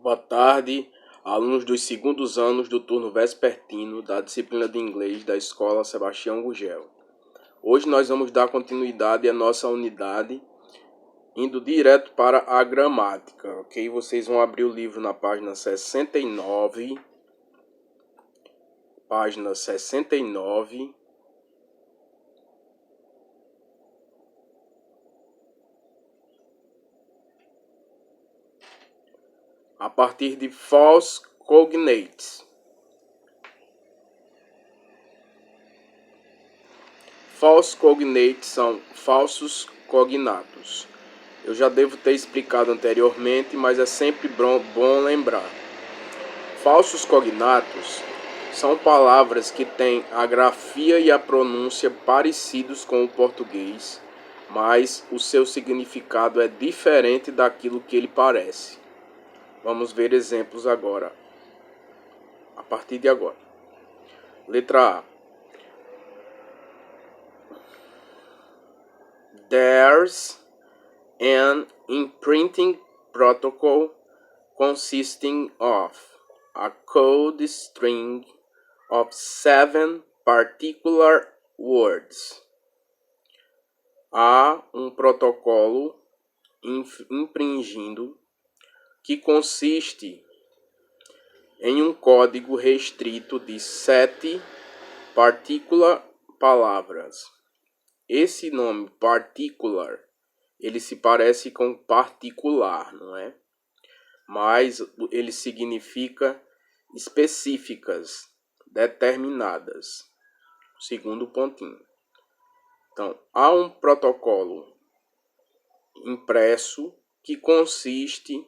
Boa tarde, alunos dos segundos anos do turno vespertino da disciplina de inglês da Escola Sebastião Gurgel. Hoje nós vamos dar continuidade à nossa unidade, indo direto para a gramática, ok? Vocês vão abrir o livro na página 69, página 69. A partir de false cognates. False cognates são falsos cognatos. Eu já devo ter explicado anteriormente, mas é sempre bom lembrar. Falsos cognatos são palavras que têm a grafia e a pronúncia parecidos com o português, mas o seu significado é diferente daquilo que ele parece. Vamos ver exemplos agora, a partir de agora. Letra A. There's an imprinting protocol consisting of a code string of 7 particular words. Há um protocolo impringindo que consiste em um código restrito de 7 particular palavras. Esse nome particular, ele se parece com particular, não é? Mas ele significa específicas, determinadas. Segundo pontinho. Então, há um protocolo impresso que consiste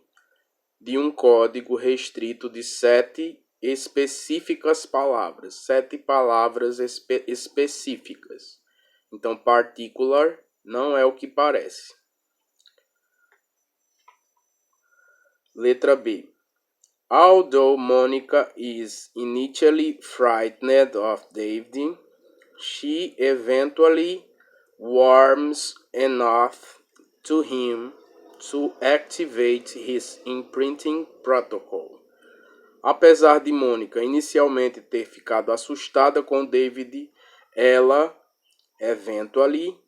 de um código restrito de 7 específicas palavras, 7 palavras específicas. Então, particular não é o que parece. Letra B. Although Monica is initially frightened of David, she eventually warms enough to him to activate his imprinting protocol. Apesar de Mônica inicialmente ter ficado assustada com David, ela eventually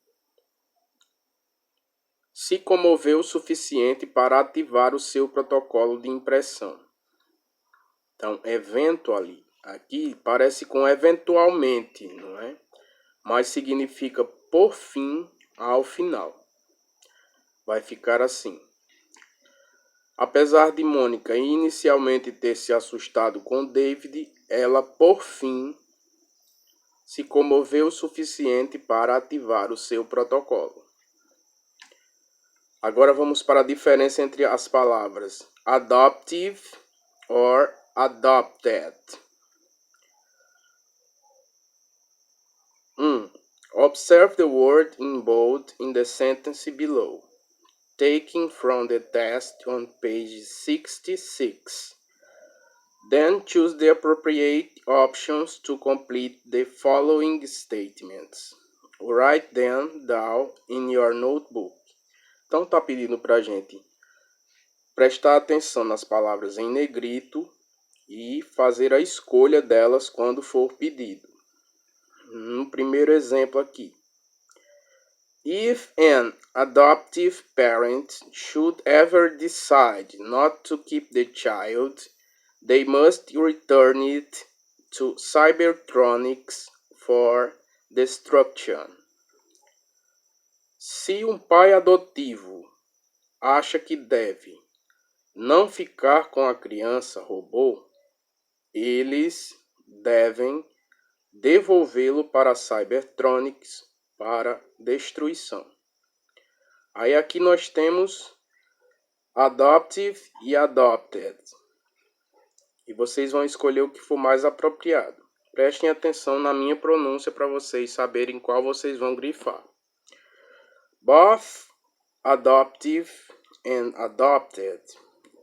se comoveu o suficiente para ativar o seu protocolo de impressão. Então, eventually, aqui parece com eventualmente, não é? Mas significa por fim ao final. Vai ficar assim. Apesar de Mônica inicialmente ter se assustado com David, ela por fim se comoveu o suficiente para ativar o seu protocolo. Agora vamos para a diferença entre as palavras adoptive or adopted. 1. Observe the word in bold in the sentence below, taken from the test on page 66. Then choose the appropriate options to complete the following statements. Write them down in your notebook. Então está pedindo para a gente prestar atenção nas palavras em negrito e fazer a escolha delas quando for pedido. No primeiro exemplo aqui. If an adoptive parent should ever decide not to keep the child, they must return it to Cybertronics for destruction. Se um pai adotivo acha que deve não ficar com a criança robô, eles devem devolvê-lo para a Cybertronics para destruição. Aí aqui nós temos adoptive e adopted. E vocês vão escolher o que for mais apropriado. Prestem atenção na minha pronúncia para vocês saberem qual vocês vão grifar. Both adoptive and adopted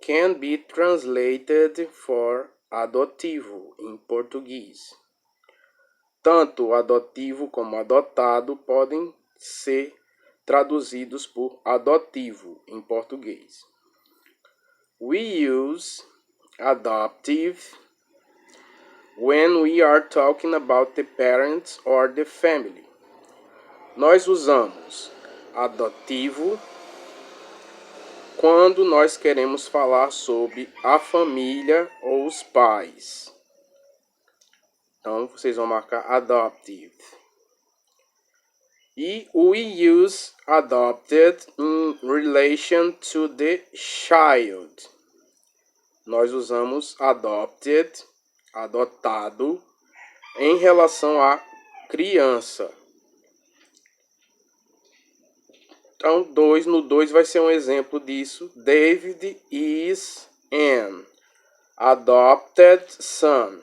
can be translated for adotivo em português. Tanto adotivo como adotado podem ser traduzidos por adotivo em português. We use adoptive when we are talking about the parents or the family. Nós usamos adotivo quando nós queremos falar sobre a família ou os pais. Então, vocês vão marcar adoptive. E we use adopted in relation to the child. Nós usamos adopted, adotado, em relação à criança. Então, no 2 vai ser um exemplo disso. David is an adopted son.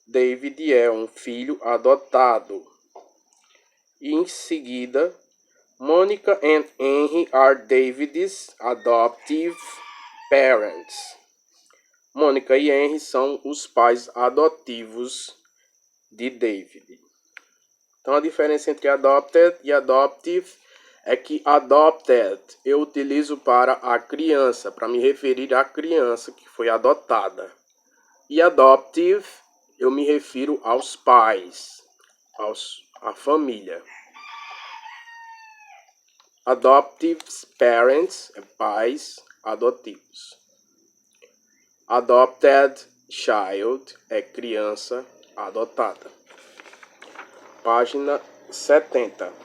David é um filho adotado. E em seguida, Monica and Henry are David's adoptive parents. Mônica e Henry são os pais adotivos de David. Então, a diferença entre adopted e adoptive é que adopted eu utilizo para a criança, para me referir à criança que foi adotada. E adoptive eu me refiro aos pais, à família. Adoptive parents é pais adotivos. Adopted child é criança adotada. Página 70.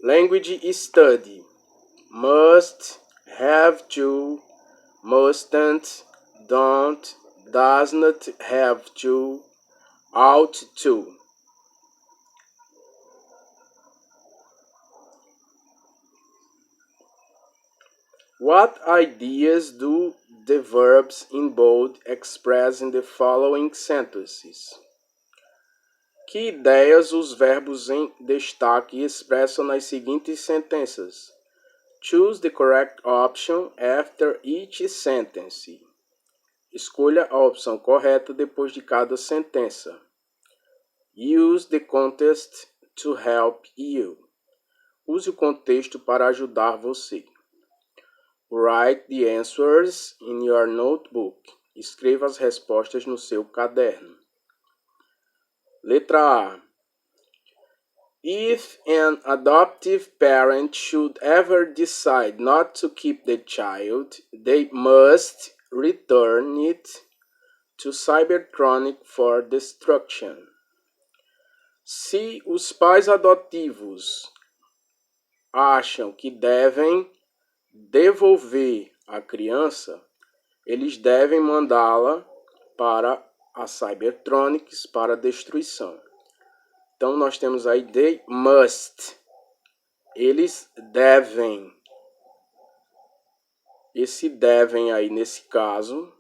Language study. Must, have to, mustn't, don't, does not have to, ought to. What ideas do the verbs in bold express in the following sentences? Que ideias os verbos em destaque expressam nas seguintes sentenças? Choose the correct option after each sentence. Escolha a opção correta depois de cada sentença. Use the context to help you. Use o contexto para ajudar você. Write the answers in your notebook. Escreva as respostas no seu caderno. Letra A. If an adoptive parent should ever decide not to keep the child, they must return it to Cybertronic for destruction. Se os pais adotivos acham que devem devolver a criança, eles devem mandá-la para a Cybertronics para destruição. Então, nós temos aí they must. Eles devem. Esse devem aí, nesse caso,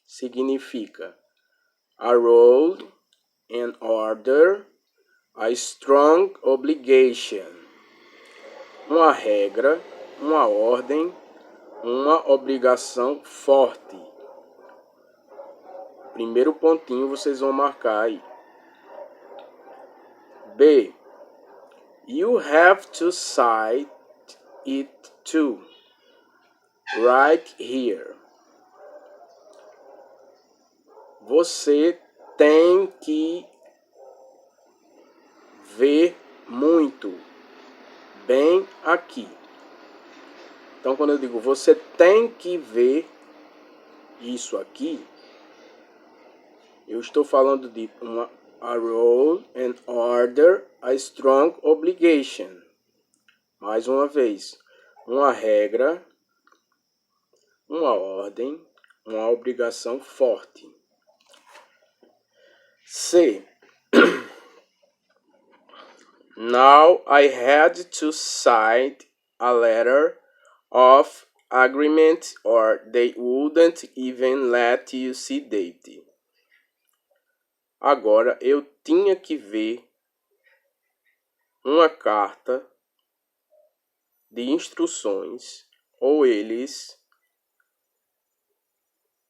significa a rule, an order, a strong obligation. Uma regra, uma ordem, uma obrigação forte. Primeiro pontinho vocês vão marcar aí. B. You have to cite it too. Right here. Você tem que ver muito. Bem aqui. Então, quando eu digo você tem que ver isso aqui, eu estou falando de a rule, an order, a strong obligation. Mais uma vez, uma regra, uma ordem, uma obrigação forte. C. Now I had to sign a letter of agreement or they wouldn't even let you see David. Agora eu tinha que ver uma carta de instruções ou eles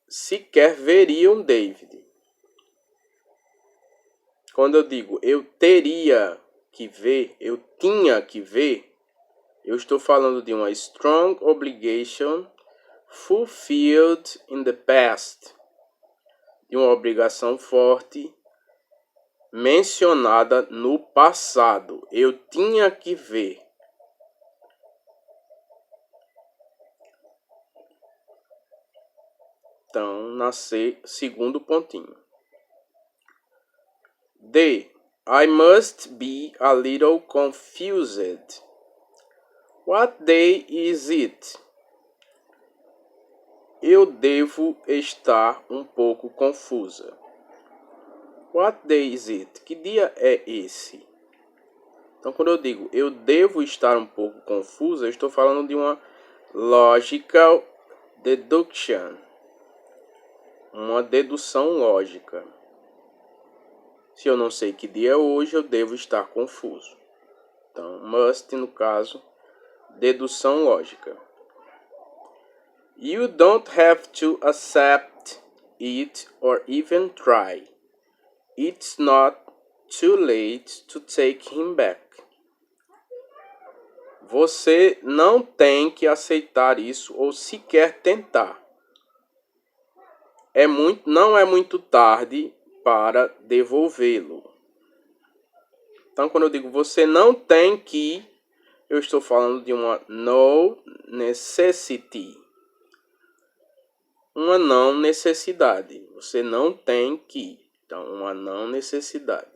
sequer veriam David. Quando eu digo eu teria que ver, eu tinha que ver, Eu estou falando de uma strong obligation fulfilled in the past. De uma obrigação forte mencionada no passado. Eu tinha que ver. Então, nascer segundo pontinho. D. I must be a little confused. What day is it? Eu devo estar um pouco confusa. What day is it? Que dia é esse? Então, quando eu digo eu devo estar um pouco confusa, eu estou falando de uma logical deduction. Uma dedução lógica. Se eu não sei que dia é hoje, eu devo estar confuso. Então, must, no caso, dedução lógica. You don't have to accept it or even try. It's not too late to take him back. Você não tem que aceitar isso ou sequer tentar. Não é muito tarde para devolvê-lo. Então, quando eu digo você não tem que, eu estou falando de uma no necessity. Uma não necessidade. Você não tem que. Então, uma não necessidade.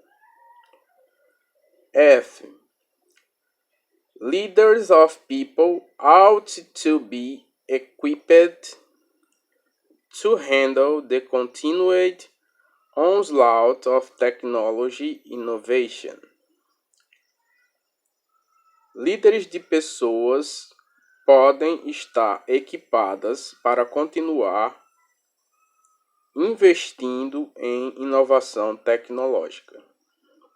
F. Leaders of people ought to be equipped to handle the continued onslaught of technology innovation. Líderes de pessoas podem estar equipadas para continuar investindo em inovação tecnológica.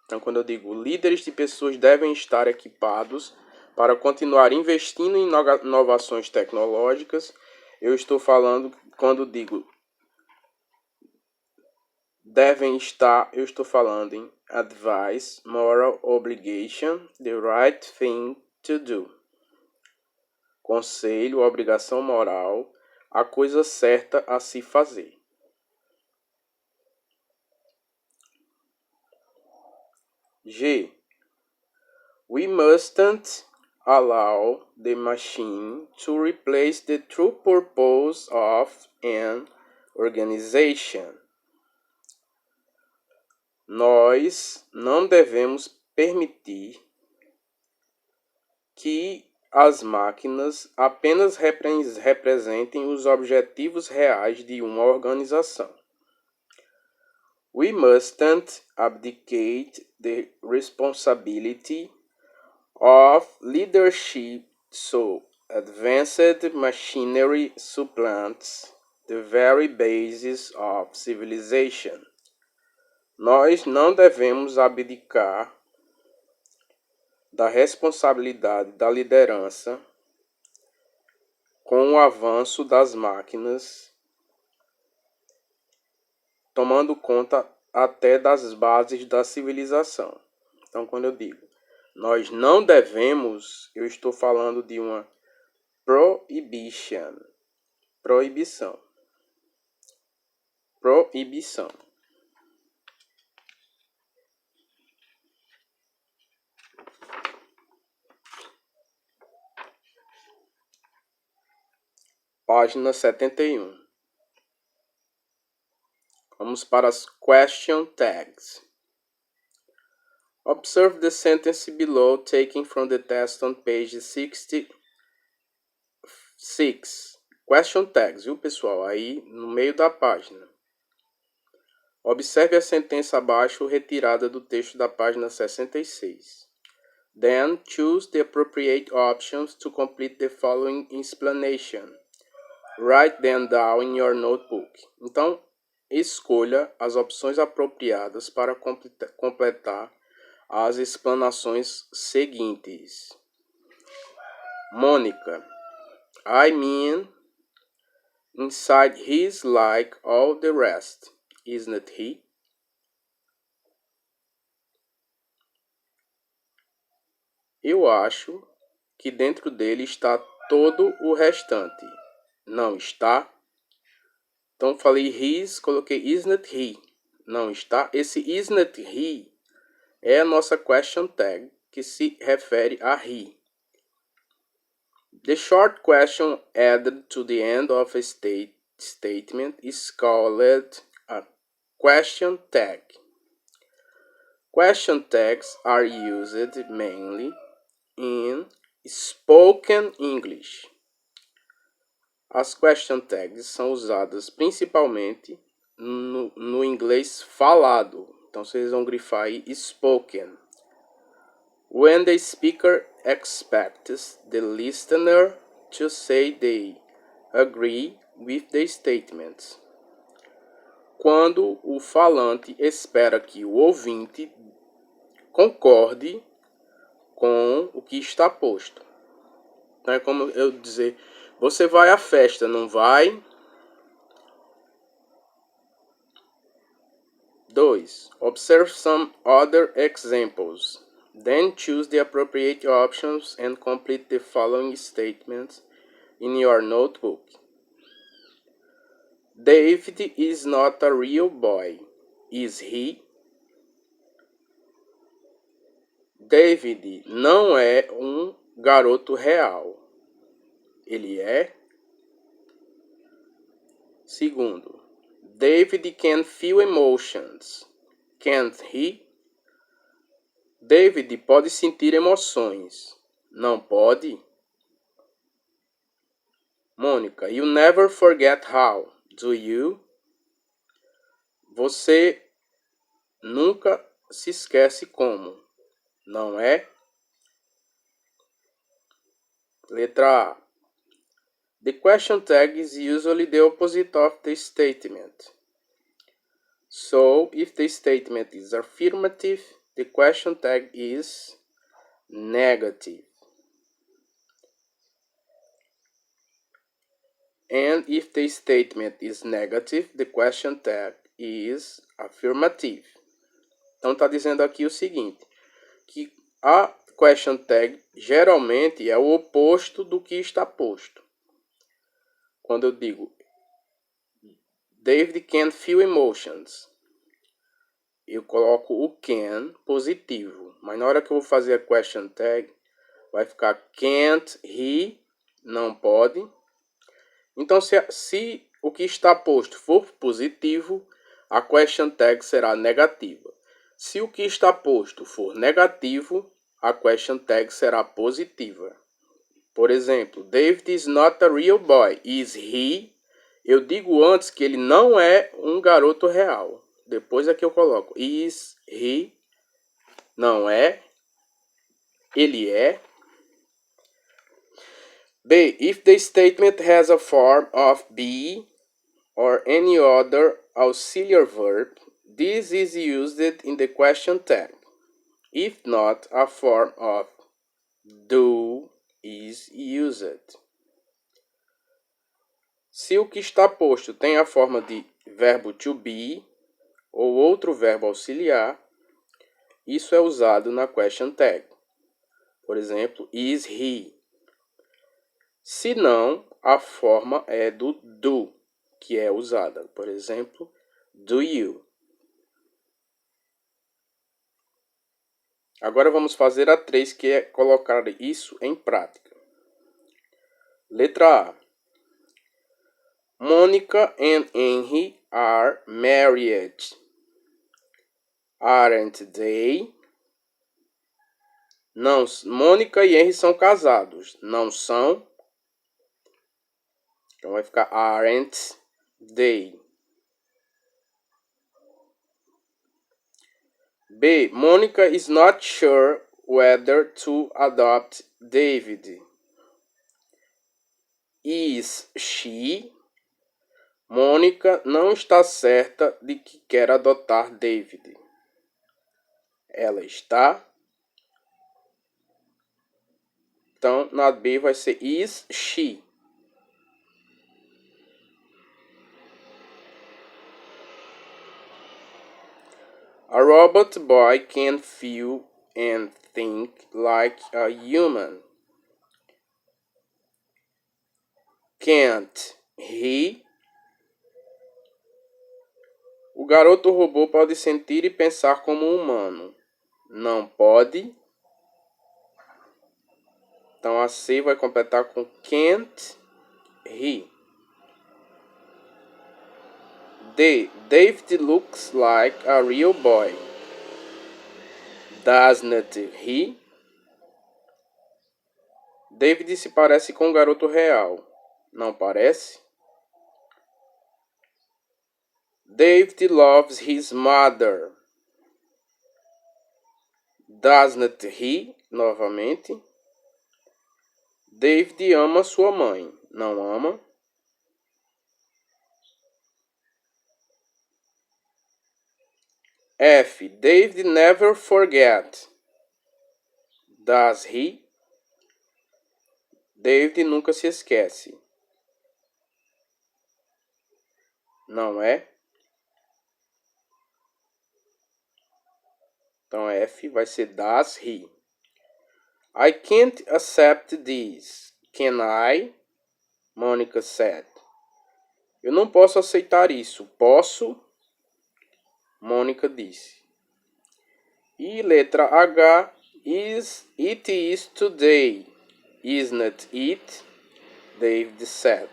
Então, quando eu digo líderes de pessoas devem estar equipados para continuar investindo em inovações tecnológicas, eu estou falando, quando digo devem estar, eu estou falando em advice, moral obligation, the right thing to do. Conselho, obrigação moral, a coisa certa a se fazer. G. We mustn't allow the machine to replace the true purpose of an organization. Nós não devemos permitir que as máquinas apenas representem os objetivos reais de uma organização. We mustn't abdicate the responsibility of leadership so advanced machinery supplants the very basis of civilization. Nós não devemos abdicar da responsabilidade da liderança com o avanço das máquinas, tomando conta até das bases da civilização. Então, quando eu digo nós não devemos, eu estou falando de uma prohibição. Proibição. Proibição. Página 71. Vamos para as question tags. Observe the sentence below taken from the test on page 66. Question tags, viu, pessoal? Aí no meio da página. Observe a sentença abaixo retirada do texto da página 66. Then choose the appropriate options to complete the following explanation. Write them down in your notebook. Então, escolha as opções apropriadas para completar as explanações seguintes. Mônica. I mean, inside he's like all the rest, isn't he? Eu acho que dentro dele está todo o restante. Não está? Então falei his, coloquei isn't he. Não está? Esse isn't he é a nossa question tag, que se refere a he. The short question added to the end of a statement is called a question tag. Question tags are used mainly in spoken English. As question tags são usadas principalmente no inglês falado. Então vocês vão grifar aí spoken. When the speaker expects the listener to say they agree with the statements. Quando o falante espera que o ouvinte concorde com o que está posto. Então é como eu dizer, você vai à festa, não vai? 2. Observe some other examples. Then choose the appropriate options and complete the following statements in your notebook. David is not a real boy, is he? David não é um garoto real. Ele é? Segundo, David can feel emotions. Can't he? David pode sentir emoções. Não pode? Mônica, you never forget how, do you? Você nunca se esquece como, não é? Letra A. The question tag is usually the opposite of the statement. So, if the statement is affirmative, the question tag is negative. And if the statement is negative, the question tag is affirmative. Então está dizendo aqui o seguinte, que a question tag geralmente é o oposto do que está posto. Quando eu digo David can feel emotions, eu coloco o can positivo. Mas na hora que eu vou fazer a question tag, vai ficar can't he, não pode. Então, se o que está posto for positivo, a question tag será negativa. Se o que está posto for negativo, a question tag será positiva. Por exemplo, David is not a real boy, is he? Eu digo antes que ele não é um garoto real. Depois é que eu coloco is he? Não é? Ele é? B. If the statement has a form of be or any other auxiliary verb, this is used in the question tag. If not, a form of do is used. Se o que está posto tem a forma de verbo to be ou outro verbo auxiliar, isso é usado na question tag. Por exemplo, is he? Se não, a forma é do, que é usada. Por exemplo, do you? Agora vamos fazer a 3, que é colocar isso em prática. Letra A. Monica and Henry are married. Aren't they? Não, Mônica e Henry são casados. Não são? Então vai ficar aren't they. B. Monica is not sure whether to adopt David. Is she? Mônica não está certa de que quer adotar David. Ela está? Então, na B vai ser is she. A robot boy can feel and think like a human. Can't he? O garoto robô pode sentir e pensar como um humano. Não pode. Então a C vai completar com can't he. D. David looks like a real boy. Doesn't he? David se parece com um garoto real. Não parece? David loves his mother. Doesn't he? Novamente. David ama sua mãe. Não ama? F. David never forget. Does he? David nunca se esquece. Não é? Então F vai ser does he. I can't accept this. Can I? Monica said. Eu não posso aceitar isso. Posso? Mônica disse. E letra H. It is today. Isn't it? David said.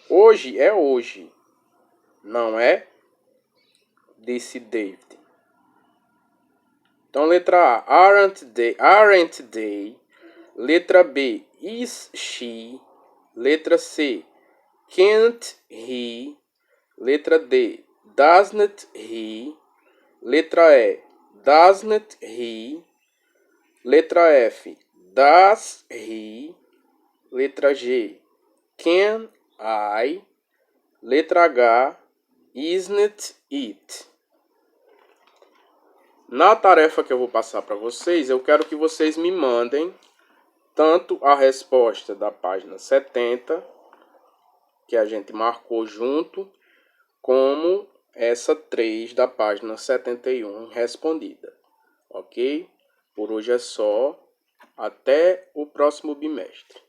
Hoje é hoje. Não é? Disse David. Então, letra A, aren't they? Letra B, is she? Letra C, can't he? Letra D, doesn't he? Letra E, doesn't he? Letra F, does he? Letra G, can I? Letra H, isn't it? Na tarefa que eu vou passar para vocês, eu quero que vocês me mandem tanto a resposta da página 70, que a gente marcou junto, como essa 3 da página 71 respondida. Ok? Por hoje é só. Até o próximo bimestre.